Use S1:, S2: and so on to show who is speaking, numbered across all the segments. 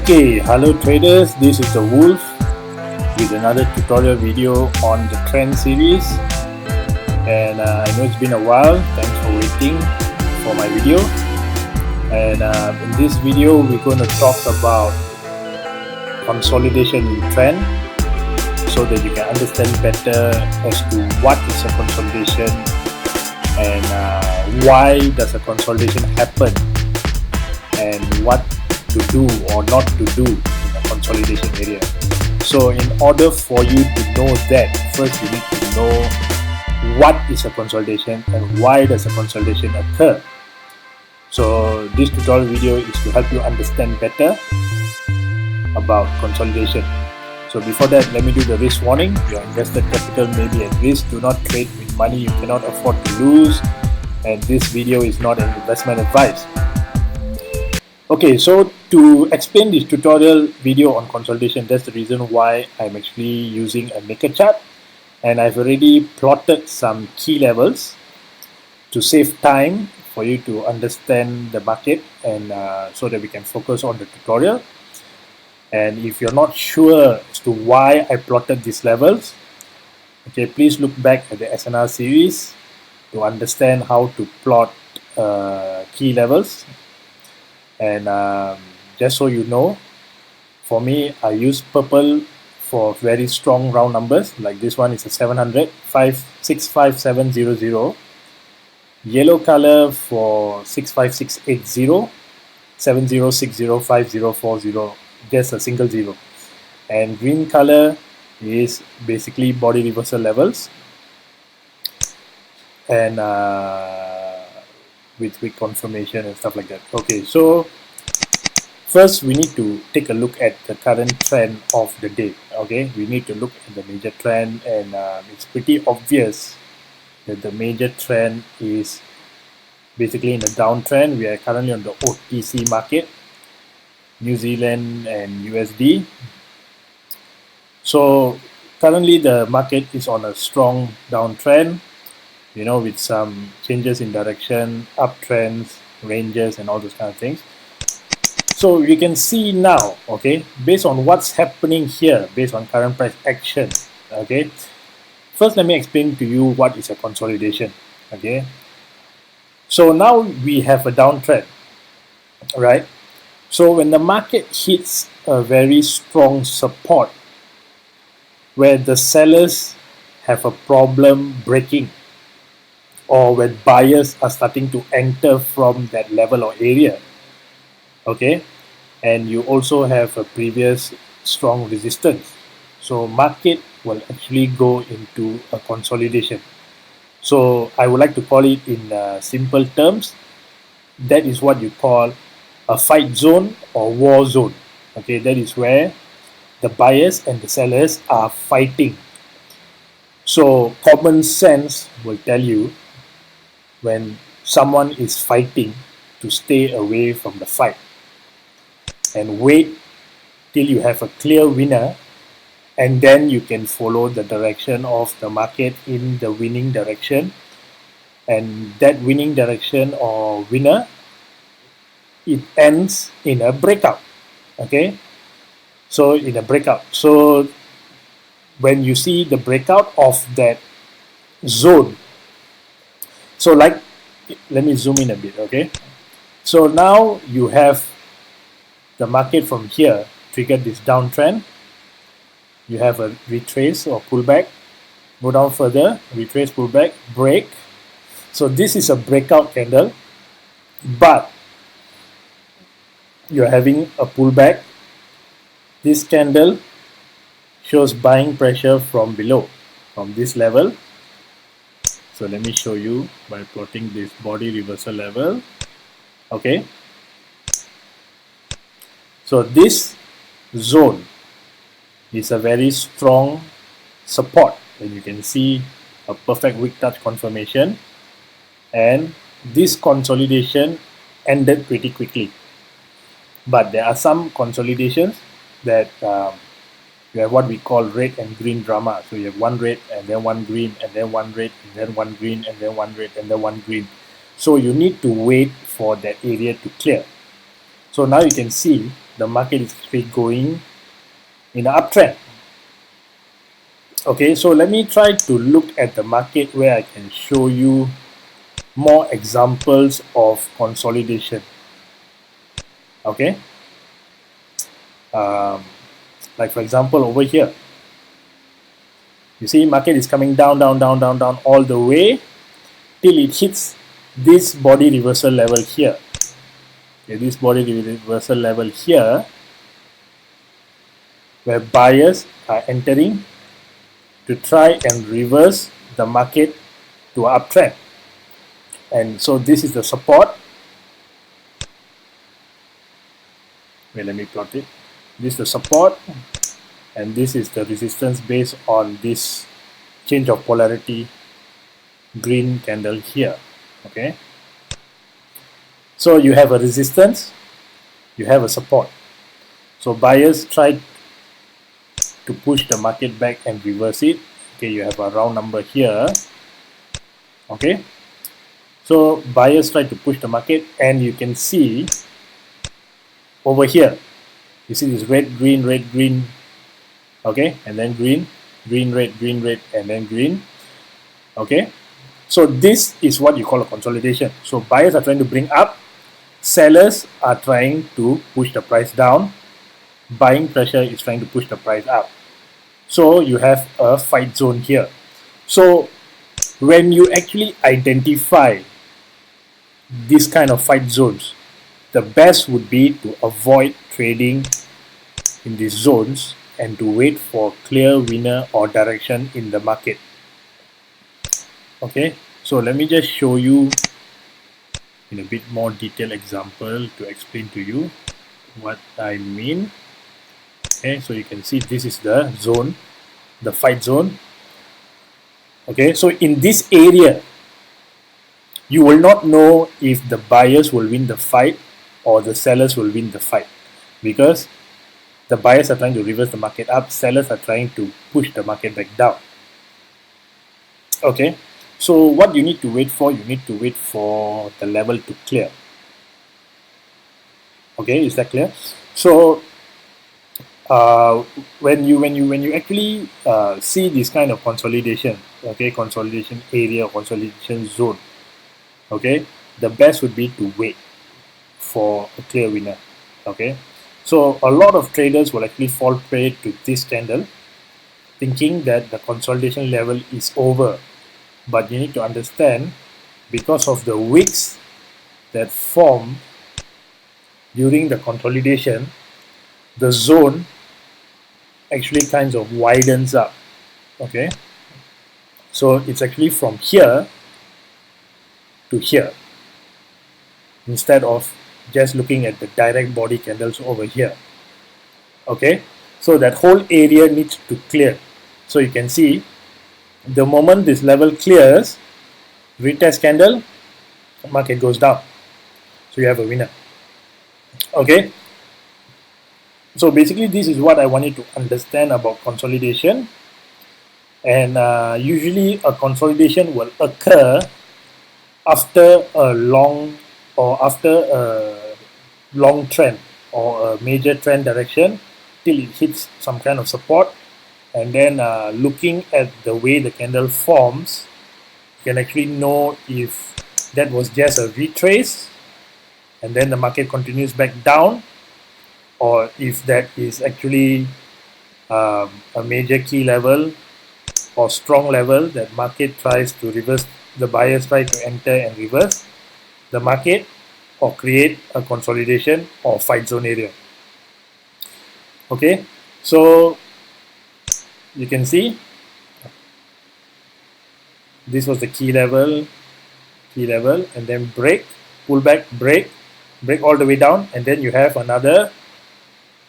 S1: Okay, hello traders, this is the Wolf with another tutorial video on the trend series. And I know it's been a while, thanks for waiting for my video. And in this video we're going to talk about consolidation in trend so that you can understand better as to what is a consolidation and why does a consolidation happen and what to do or not to do in a consolidation area. So in order for you to know that, first you need to know what is a consolidation and why does a consolidation occur. So this tutorial video is to help you understand better about consolidation. So before that, let me do the risk warning. Your invested capital may be at risk. Do not trade with money you cannot afford to lose, and this video is not an investment advice. Okay, so to explain this tutorial video on consolidation, that's the reason why I'm actually using a maker chart, and I've already plotted some key levels to save time for you to understand the market and so that we can focus on the tutorial. And if you're not sure as to why I plotted these levels, okay, please look back at the SNR series to understand how to plot key levels. And just so you know, for me, I use purple for very strong round numbers, like this one is a 700, 65700. Yellow color for 65680, 70605040, just a single zero. And green color is basically body reversal levels, and with confirmation and stuff like that. Okay, so first we need to take a look at the current trend of the day. Okay, we need to look at the major trend, and it's pretty obvious that the major trend is basically in a downtrend. We are currently on the OTC market, New Zealand and USD. So currently the market is on a strong downtrend, you know, with some changes in direction, uptrends, ranges, and all those kind of things. So you can see now, okay, based on what's happening here, based on current price action, okay. First, let me explain to you what is a consolidation, okay. So now we have a downtrend, right? So when the market hits a very strong support where the sellers have a problem breaking, or when buyers are starting to enter from that level or area, okay, and you also have a previous strong resistance, so market will actually go into a consolidation. So I would like to call it in simple terms, that is what you call a fight zone or war zone. Okay, that is where the buyers and the sellers are fighting. So common sense will tell you, when someone is fighting, to stay away from the fight and wait till you have a clear winner, and then you can follow the direction of the market in the winning direction. And that winning direction or winner, it ends in a breakout. Okay, so in a breakout, so when you see the breakout of that zone, so like, let me zoom in a bit, okay. So now you have the market from here triggered this downtrend. You have a retrace or pullback, go down further, retrace, pullback, break. So this is a breakout candle, but you're having a pullback. This candle shows buying pressure from below, from this level. So let me show you by plotting this body reversal level. Okay, so this zone is a very strong support, and you can see a perfect wick touch confirmation, and this consolidation ended pretty quickly. But there are some consolidations that you have what we call red and green drama. So you have one red and then one green and then one red and then one green and then one red and then one green. So you need to wait for that area to clear. So now you can see the market is actually going in an uptrend. Okay, so let me try to look at the market where I can show you more examples of consolidation. Okay, like for example over here, you see market is coming down, down, down, down, down all the way till it hits this body reversal level here. Okay, this body reversal level here, where buyers are entering to try and reverse the market to an uptrend. And so this is the support. Wait, let me plot it. This is the support, and this is the resistance based on this change of polarity green candle here. Okay, so you have a resistance, you have a support. So buyers try to push the market back and reverse it. Okay, you have a round number here. Okay, so buyers try to push the market, and you can see over here, you see this red, green, okay, and then green, red, and then green. Okay, so this is what you call a consolidation. So buyers are trying to bring up, sellers are trying to push the price down, buying pressure is trying to push the price up. So you have a fight zone here. So when you actually identify this kind of fight zones, the best would be to avoid trading in these zones and to wait for clear winner or direction in the market. Okay, so let me just show you in a bit more detailed example to explain to you what I mean. Okay, so you can see this is the zone, the fight zone. Okay, so in this area, you will not know if the buyers will win the fight or the sellers will win the fight, because the buyers are trying to reverse the market up, sellers are trying to push the market back down. Okay, so what you need to wait for, you need to wait for the level to clear. Okay, is that clear? So when you actually see this kind of consolidation, okay, consolidation area, consolidation zone, okay, the best would be to wait for a clear winner. Okay, so a lot of traders will actually fall prey to this candle, thinking that the consolidation level is over. But you need to understand, because of the wicks that form during the consolidation, the zone actually kind of widens up. Okay, so it's actually from here to here, instead of just looking at the direct body candles over here. Okay, so that whole area needs to clear. So you can see, the moment this level clears, retest candle, market goes down, so you have a winner. Okay, so basically this is what I wanted to understand about consolidation. And usually a consolidation will occur after a long trend or a major trend direction till it hits some kind of support. And then looking at the way the candle forms, you can actually know if that was just a retrace and then the market continues back down, or if that is actually a major key level or strong level that market tries to reverse, the buyers try to enter and reverse the market or create a consolidation or fight zone area. Okay, so you can see this was the key level, and then break, pull back, break all the way down, and then you have another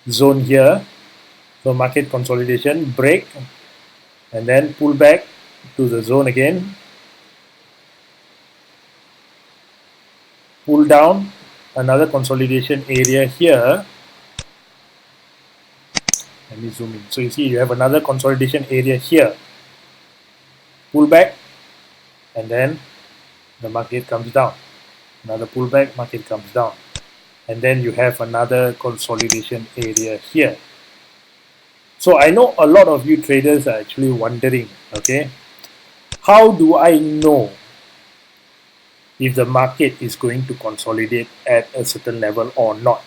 S1: zone here. So market consolidation, break, and then pull back to the zone again, pull down, another consolidation area here. Let me zoom in. So you see you have another consolidation area here, pull back, and then the market comes down, another pullback, market comes down. and then you have another consolidation area here. So I know a lot of you traders are actually wondering, okay, how do I know if the market is going to consolidate at a certain level or not?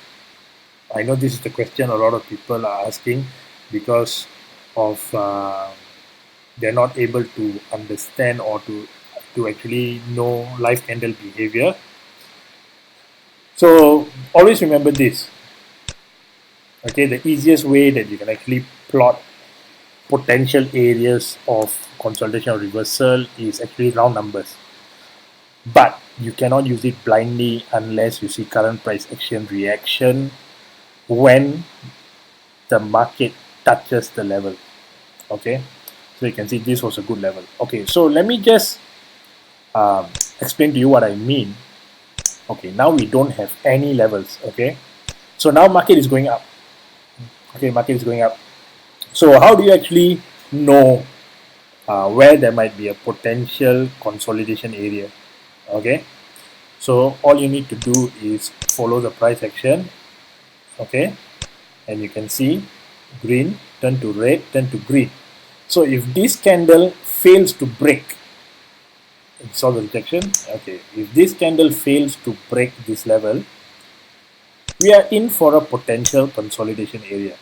S1: I know this is the question a lot of people are asking because of they're not able to understand or to actually know live candle behavior. So always remember this. Okay, the easiest way that you can actually plot potential areas of consolidation or reversal is actually round numbers. But you cannot use it blindly unless you see current price action reaction when the market touches the level. Okay, so you can see this was a good level. Okay, so let me just explain to you what I mean. Okay, now we don't have any levels. Okay, so now market is going up. Okay, market is going up. So how do you actually know where there might be a potential consolidation area? Okay, so all you need to do is follow the price action. Okay, and you can see green turn to red, turn to green. So if this candle fails to break, saw the rejection. Okay, if this candle fails to break this level, we are in for a potential consolidation area.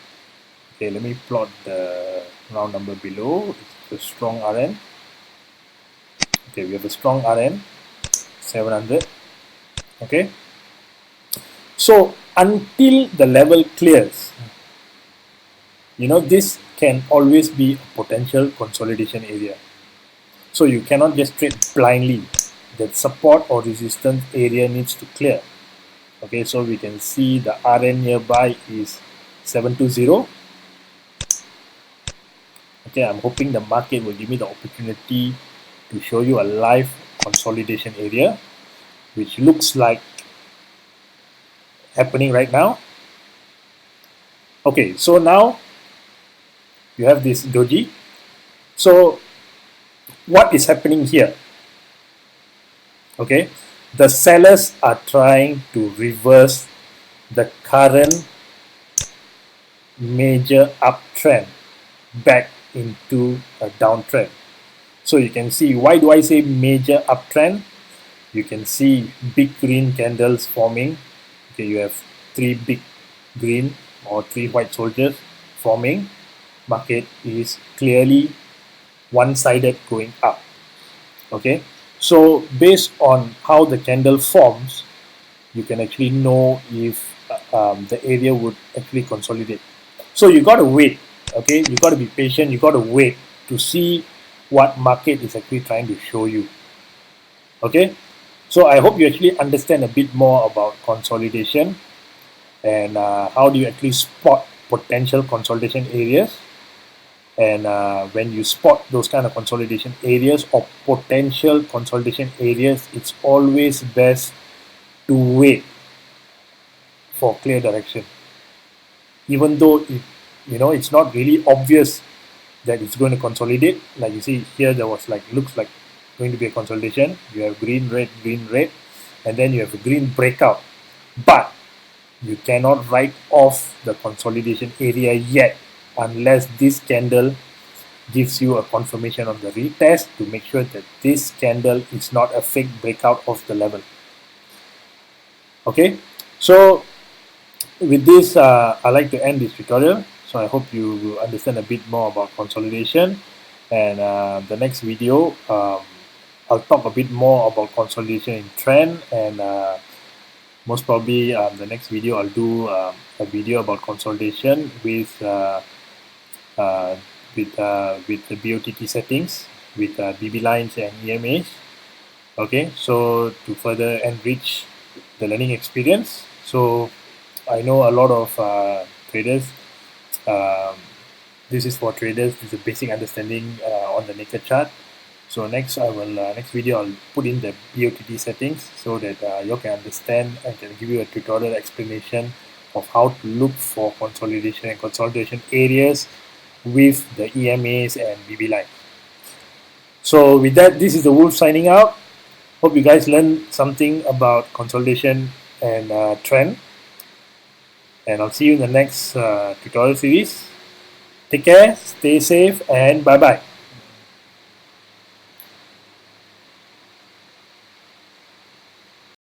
S1: Okay, let me plot the round number below. It's a strong RN. Okay, we have a strong RN, 700. Okay, so until the level clears, this can always be a potential consolidation area. So you cannot just trade blindly. The support or resistance area needs to clear. Okay, so we can see the RN nearby is 720. Okay, I'm hoping the market will give me the opportunity to show you a live consolidation area, which looks like happening right now. Okay, so now you have this doji. So what is happening here? Okay, the sellers are trying to reverse the current major uptrend back into a downtrend. So you can see, why do I say major uptrend? You can see big green candles forming. Okay, you have 3 big green or 3 white soldiers forming. Market is clearly one-sided going up. Okay, so based on how the candle forms, you can actually know if the area would actually consolidate. So you got to wait. Okay, you got to be patient. You got to wait to see what market is actually trying to show you. Okay, so I hope you actually understand a bit more about consolidation and how do you actually spot potential consolidation areas. And when you spot those kind of consolidation areas or potential consolidation areas, it's always best to wait for clear direction. Even though it's not really obvious that it's going to consolidate. Like you see here, there was looks like going to be a consolidation. You have green, red, and then you have a green breakout. But you cannot write off the consolidation area yet unless this candle gives you a confirmation of the retest to make sure that this candle is not a fake breakout of the level. Okay, so with this, I like to end this tutorial. So I hope you will understand a bit more about consolidation. And the next video, I'll talk a bit more about consolidation in trend. And most probably the next video, I'll do a video about consolidation with the BOTT settings, with BB lines and EMAs. Okay, so to further enrich the learning experience. So I know a lot of traders. This is for traders. This is a basic understanding on the naked chart. So next video I'll put in the BOTT settings so that you can understand and can give you a tutorial explanation of how to look for consolidation and consolidation areas with the EMAs and BB line. So with that, this is the Wolf signing out. Hope you guys learned something about consolidation and trend. and I'll see you in the next tutorial series. Take care, stay safe, and bye bye.